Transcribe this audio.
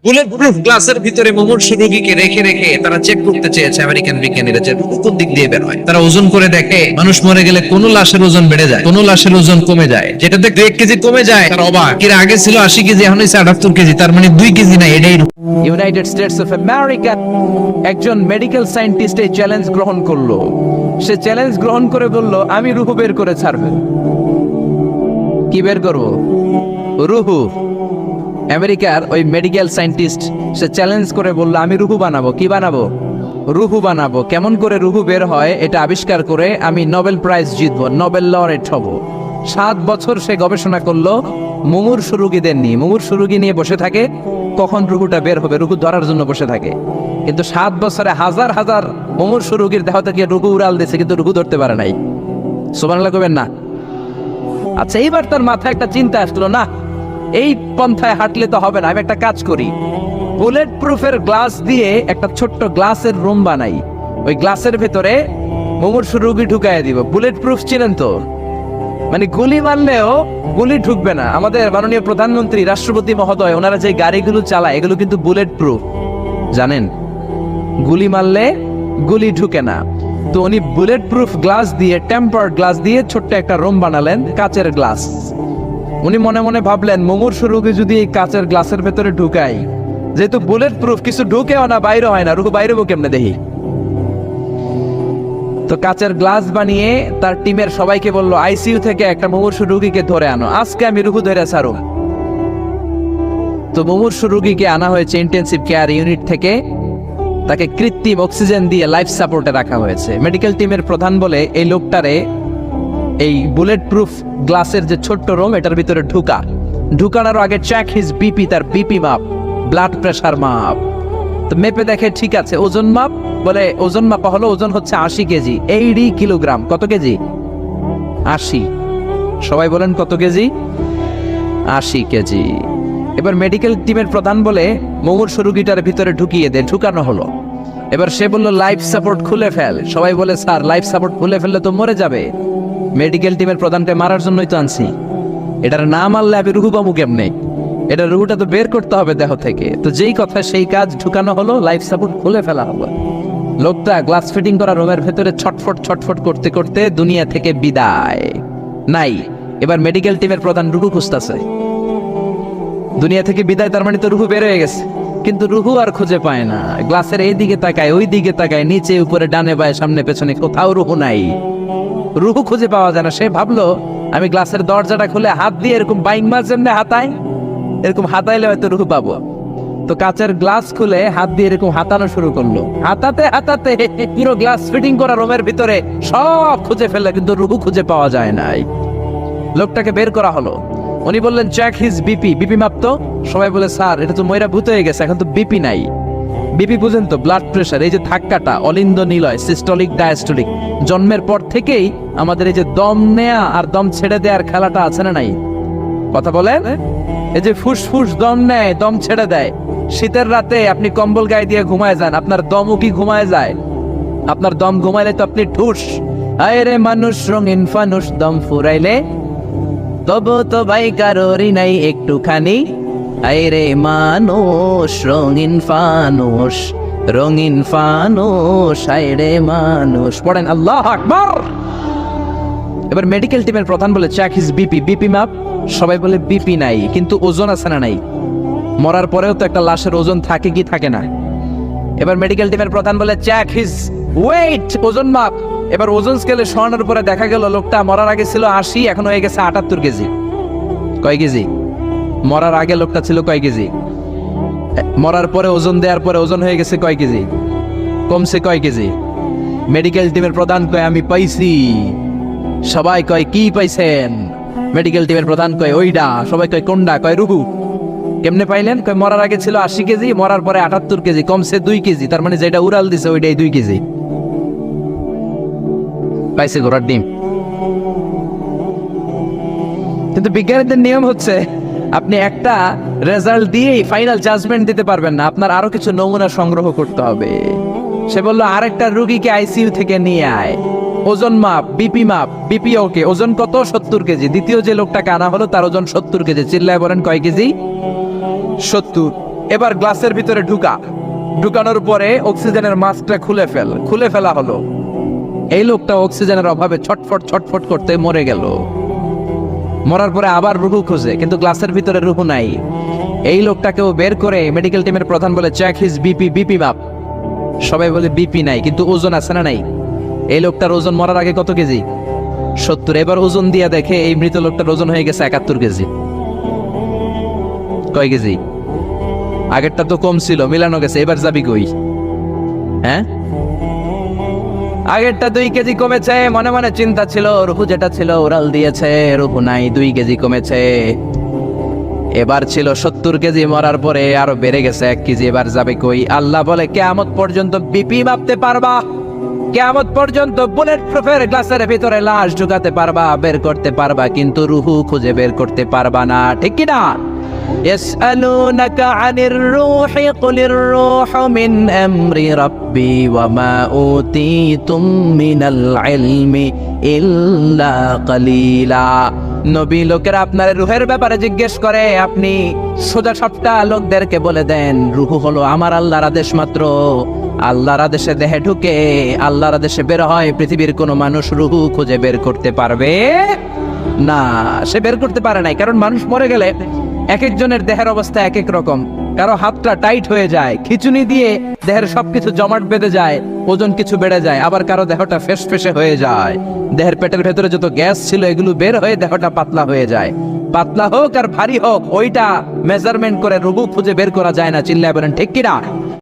Bullet proof গ্লাসের ভিতরে মুমূর্ষু রোগীকে রেখে রেখে তারা চেক করতে চেয়েছে আমেরিকান বিজ্ঞানীরা যে রোগ কোন দিক দিয়ে বের হয়। তারা ওজন করে দেখে মানুষ মরে গেলে কোন লাশের ওজন বেড়ে যায়, কোন লাশের ওজন কমে যায়। যেটাতে 1 কেজি কমে যায় তার অবাক, এর আগে ছিল 80 কেজি, এখন হয়েছে 78 কেজি, তার মানে 2 কেজি না, এটাই ইউনাইটেড স্টেটস অফ আমেরিকা একজন মেডিকেল সায়েন্টিস্ট এই চ্যালেঞ্জ গ্রহণ করলো। সে চ্যালেঞ্জ গ্রহণ করে বলল, আমি রুহ বের করে ছাড়ব। কি বের করব? রুহ। আমেরিকার ওই মেডিকেল সায়েন্টিস্ট সে চ্যালেঞ্জ করে বলল, আমি রুহু বানাবো। কি বানাবো? রুহু বানাবো। কেমন করে রুহু বের হয় এটা আবিষ্কার করে আমি নোবেল প্রাইজ জিতবো, নোবেল লরেট হব। 7 বছর সে গবেষণা করলো মুমূর্ষু রোগীদের নিয়ে। মুমূর্ষু রোগী নিয়ে বসে থাকে, কখন রুহুটা বের হবে, রুহু ধরার জন্য বসে থাকে। কিন্তু 7 বছরে হাজার হাজার মুমূর্ষু রোগীর দেহ থেকে রুহু উড়াল দিয়েছে, কিন্তু রুহু ধরতে পারে নাই। সুবহানাল্লাহ কইবেন না? আচ্ছা, এইবার তার মাথায় একটা চিন্তা আসলো, না এই পন্থায় হাঁটলে তো হবে না, আমি একটা কাজ করি, বুলেট প্রুফের গ্লাস দিয়ে একটা ছোট্ট গ্লাসের রুম বানাই, ওই গ্লাসের ভেতরে মুমূর্ষু রোগী ঢুকায় দিব। বুলেট প্রুফ চিনেন তো? মানে গুলি মারলেও গুলি ঢুকবে না। আমাদের মাননীয় প্রধানমন্ত্রী, রাষ্ট্রপতি মহোদয়, ওনারা যে গাড়িগুলো চালায় এগুলো কিন্তু বুলেট প্রুফ, জানেন? গুলি মারলে গুলি ঢুকে না। তো উনি বুলেট প্রুফ গ্লাস দিয়ে, টেম্পার্ড গ্লাস দিয়ে ছোট্ট একটা রুম বানালেন, কাচের গ্লাস। উনি মনে মনে ভাবলেন, মুমূর্ষু রোগী যদি এই কাচের গ্লাসের ভেতরে ঢুকাই, যেহেতু বুলেট প্রুফ, কিছু ঢুকেও না, বাইরে হয় না, রুহু বাইরে কেমনে দেখি। তো কাচের গ্লাস বানিয়ে তার টিমের সবাইকে বলল, আইসিইউ থেকে একটা মুমূর্ষু রোগীকে ধরে আনো, আজকে আমি রুহু ধরে ছাড়ব। তো মুমূর্ষু রোগীকে আনা হয়েছে ইন্টেনসিভ কেয়ার ইউনিট থেকে, তাকে কৃত্রিম অক্সিজেন দিয়ে লাইফ সাপোর্টে রাখা হয়েছে। মেডিকেল টিমের প্রধান বলে, এই লোকটারে এই বুলেট প্রুফ গ্লাসের যে ছোট্ট রুম, এটার ভিতরে ঢুকানোর আগে চেক হিজ বিপি, তার বিপি মাপ, ব্লাড প্রেশার মাপ। তো মেপে দেখে ঠিক আছে। ওজন মাপ, বলে ওজন মাপা হলো, ওজন হচ্ছে 80 কেজি, 80 কিলোগ্রাম। কত কেজি? 80। সবাই বলেন কত কেজি? 80 কেজি। এবার মেডিকেল টিমের প্রধান বলে, মুমূর্ষু রোগীটার ভিতরে ঢুকিয়ে দে। ঢুকানো হলো। এবার সে বলল, লাইফ সাপোর্ট খুলে ফেল। সবাই বলে, স্যার লাইফ সাপোর্ট খুলে ফেললে তো মরে যাবে। মেডিকেল টিমের প্রধানকে মারার জন্যই তো আনছি, এটার না মারলে আমি রুহু পাবো কেমনে? এটা রুহুটা তো বের করতে হবে দেহ থেকে। তো যেই কথা সেই কাজ, ঢুকানো হলো, লাইফ সাপোর্ট খুলে ফেলা হলো। লোকটা গ্লাস ফিটিং করা রুমের ভেতরে ছটফট করতে করতে দুনিয়া থেকে বিদায় নাই। এবার মেডিকেল টিমের প্রধান রুহু খুঁজতেছে। দুনিয়া থেকে বিদায়, তার মানে তো রুহু বের হয়ে গেছে, কিন্তু রুহু আর খুঁজে পায় না। গ্লাসের এই দিকে তাকায়, ওই দিকে তাকায়, নিচে উপরে, ডানে বায়ে, সামনে পেছনে, কোথাও রুহু নাই। রুহু খুঁজে পাওয়া যায় না। সে ভাবলো, আমি গ্লাসের দরজাটা খুলে হাত দিয়ে এরকম বাইং মাছ যেমনি হাতাই, এরকম হাতাইলে হয়তো রুহু পাবো। তো কাচের গ্লাস খুলে হাত দিয়ে এরকম হাতানো শুরু করলো। হাতাতে হাতাতে পুরো গ্লাস ফিটিং করা রুমের ভিতরে সব খুঁজে ফেললো, কিন্তু রুহু খুঁজে পাওয়া যায় নাই। লোকটাকে বের করা হলো। উনি বললেন, চেক হিজ বিপি। বিপি মাপতো। সবাই বলে, স্যার এটা তো ময়রা ভূত হয়ে গেছে, এখন তো বিপি নাই। বিপি বুঝেন তো? Blood pressure. এই যে ধাক্কাটা, অলিন্দ নিলয়, সিস্টোলিক ডায়াস্টোলিক। জন্মের পর থেকেই আমাদের এই যে দম নেয়া আর দম ছেড়ে দেওয়ার খেলাটা আছে না নাই? কথা বলেন। এই যে ফুসফুস দম নেয়, দম ছেড়ে দেয়। শীতের রাতে আপনি কম্বল গায়ে দিয়ে ঘুমায় যান, আপনার দমও কি ঘুমায় যায়? আপনার দম ঘুমাইলে তো আপনি ঠুস। আয় রে মানুষ রঙিন ফানুষ, দম ফুরাইলে তবু তো ভাই কারোরই নাই একটুখানি। আয় রে মানুষ রঙিন ফানুষ, রঙিন ফানুষ, আয় রে মানুষ। পড়েন আল্লাহু আকবার। এবার মেডিকেল টিমের প্রধান বলে, চেক হিজ বিপি। বিপি মাপ। সবাই বলে, বিপি নাই, কিন্তু ওজন আছে না নাই? মরার পরেও তো একটা লাশের ওজন থাকে কি থাকে না? এবার মেডিকেল টিমের প্রধান বলে, চেক হিজ ওয়েট। ওজন মাপ। এবার ওজন স্কেলে সরানোর পরে দেখা গেল লোকটা মরার আগে ছিল 80, এখন হয়ে গেছে 78 কেজি। কয় কেজি? মরার আগে লোকটা ছিল কয় কেজি? মরার পরে ওজন দেওয়ার পরে ওজন হয়ে গেছে কয় কেজি? কমছে কয় কেজি? মেডিকেল টিমের প্রধান কয়, আমি পাইছি। সবাই কয়, কি পাইছেন? মেডিকেল টিমের প্রধান কয়, ওইডা। সবাই কয়, কোনডা? কয়, রুহু। কেমনে পাইলেন? কয়, মরার আগে ছিল 80 কেজি, মরার পরে 78 কেজি, কমছে 2 কেজি, তার মানে যেটা উড়াল দিছে ওইটাই 2 কেজি। পাইছে ঘোড়ার ডিম। কিন্তু বিজ্ঞানীদের নিয়ম হচ্ছে, আপনি একটা রেজাল্ট দিয়েই ফাইনাল জাজমেন্ট দিতে পারবেন না, আপনার আরো কিছু নমুনা সংগ্রহ করতে হবে। সে বলল, আরেকটা রোগীকে আইসিইউ থেকে নিয়ে আয়, ওজন মাপ, বিপি মাপ। বিপি ওকে, ওজন কত? 70 কেজি। দ্বিতীয় যে লোকটাকে আনা হলো তার ওজন 70 কেজি। চিল্লায় বলেন, কয় কেজি? 70। এবার গ্লাসের ভিতরে ঢুকানোর পরে অক্সিজেনের মাস্কটা খুলে ফেলা হলো। এই লোকটা অক্সিজেনের অভাবে ছটফট করতে মরে গেল। মরার পরে আবার রুহু খুঁজে, কিন্তু গ্লাসের ভিতরে রুহু নাই। এই লোকটাকেও বের করে মেডিকেল টিমের প্রধান বলে চেক হিজ বিপি মাপ। সবাই বলে বিপি নাই, কিন্তু ওজন আছে না নাই? এই লোকটার ওজন মরার আগে কত কেজি? 70। এবার ওজন দিয়া দেখে এই মৃত লোকটার ওজন হয়ে গেছে 71 কেজি। কয় কেজি? আগেরটা তো কম ছিল, মিলানো গেছে। এবার যাবি কই? হ্যাঁ, আগেরটা 2 কেজি কমেছে। মনে মনে চিন্তা ছিল, রুহু যেটা ছিল ওরাল দিয়েছে, রুহু নাই, 2 কেজি কমেছে। এবার ছিল 70 কেজি, মরার পরে আরো বেড়ে গেছে 1 কেজি। এবার যাবে কই? আল্লাহ বলে কিয়ামত পর্যন্ত বিপি মাপতে পারবা, কিয়ামত পর্যন্ত বুলেট প্রুফের গ্লাসের ভিতরে লাশ ঢুকাতে পারবা, বের করতে পারবা, কিন্তু রুহু খুঁজে বের করতে পারবা না। ঠিক কি না? يسألونك عن الروح قل الروح من أمر ربي وما أوتيتم من العلم إلا قليلا। নবী লোকেরা আপনার রুহের ব্যাপারে জিজ্ঞেস করে, আপনি সোজা সবটা লোকদেরকে বলে দেন রুহু হলো আমার আল্লাহর আদেশ মাত্র। আল্লাহর আদেশে দেহে ঢুকে, আল্লাহর আদেশে বের হয়। পৃথিবীর কোনো মানুষ রুহু খুঁজে বের করতে পারবে না। সে বের করতে পারে নাই, কারণ মানুষ মরে গেলে এক একজনের দেহের অবস্থা এক এক রকম। কারো হাতটা টাইট হয়ে যায়, খিচুনি দিয়ে দেহের সবকিছু জমাট বেঁধে যায়, ওজন কিছু বেড়ে যায়। আবার কারো দেহটা ফেসফেসে হয়ে যায়, দেহের পেটের ভেতরে যত গ্যাস ছিল এগুলো বের হয়ে দেহটা পাতলা হয়ে যায়। পাতলা হোক আর ভারী হোক, ওইটা মেজারমেন্ট করে রুহু খুঁজে বের করা যায় না। চিল্লায় বলেন ঠিক কিনা?